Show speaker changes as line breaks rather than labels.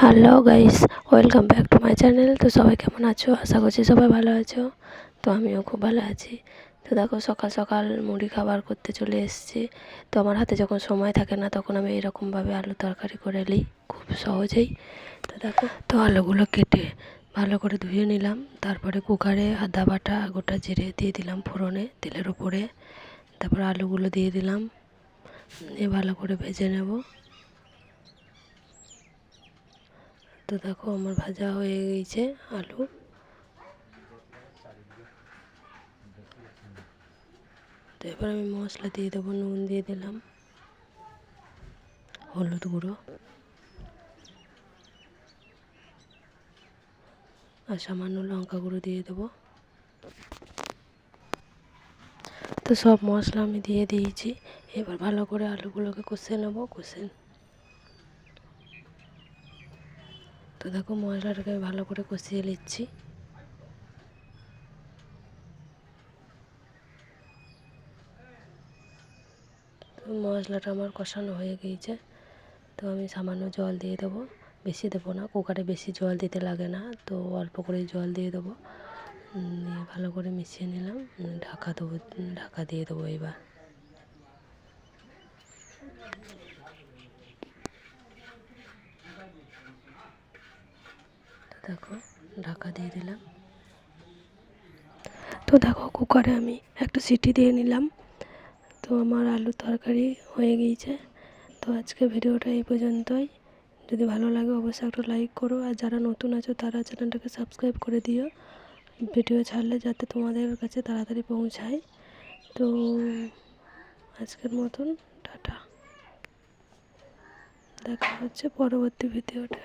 Hello guys, welcome back to my channel. তো সবাই কেমন আছো? আশা করছি সবাই ভালো আছো। তো আমিও খুব ভালো আছি। তো দেখো, সকাল সকাল মুড়ি খাবার করতে চলে এসেছি। তো আমার হাতে যখন সময় থাকে না, তখন আমি এরকমভাবে আলু তরকারি করে নিই খুব সহজেই। তো দেখো, তো আলুগুলো কেটে ভালো করে ধুয়ে নিলাম। তারপরে কুকারে আদা বাটা, গোটা জিরে দিয়ে দিলাম ফোড়নে, তেলের উপরে। তারপরে আলুগুলো দিয়ে দিলাম, দিয়ে ভালো করে ভেজে নেব। তো দেখো, আমার ভাজা হয়ে গেছে আলু। তো এবার আমি মশলা দিয়ে দেবো। নুন দিয়ে দিলাম, হলুদ গুঁড়ো আর সামান্য লঙ্কা গুঁড়ো দিয়ে দেবো। তো সব মশলা আমি দিয়ে দিয়েছি। এবার ভালো করে আলুগুলোকে কষে নেবো। তো দেখো, মশলাটাকে ভালো করে কষিয়ে নিচ্ছি। তো মশলাটা আমার কষানো হয়ে গিয়েছে। তো আমি সামান্য জল দিয়ে দেবো, বেশি দেবো না, কুকারে বেশি জল দিতে লাগে না, তো অল্প করে জল দিয়ে দেবো। দিয়ে ভালো করে মিশিয়ে নিলাম, ঢাকা দেবো, ঢাকা দিয়ে দেবো। এবার তো দেখো, ঢাকা দিয়ে দিলাম। তো দেখো, কুকারে আমি একটা সিটি দিয়ে নিলাম। তো আমার আলু তরকারি হয়ে গিয়েছে। তো আজকে ভিডিওটা এই পর্যন্তই। যদি ভালো লাগে অবশ্যই একটা লাইক করো, আর যারা নতুন আছো তারা চ্যানেলটাকে সাবস্ক্রাইব করে দিও, ভিডিও ছাড়লে যাতে তোমাদের কাছে তাড়াতাড়ি পৌঁছায়। তো আজকের মতন টাটা, দেখা হচ্ছে পরবর্তী ভিডিওটা।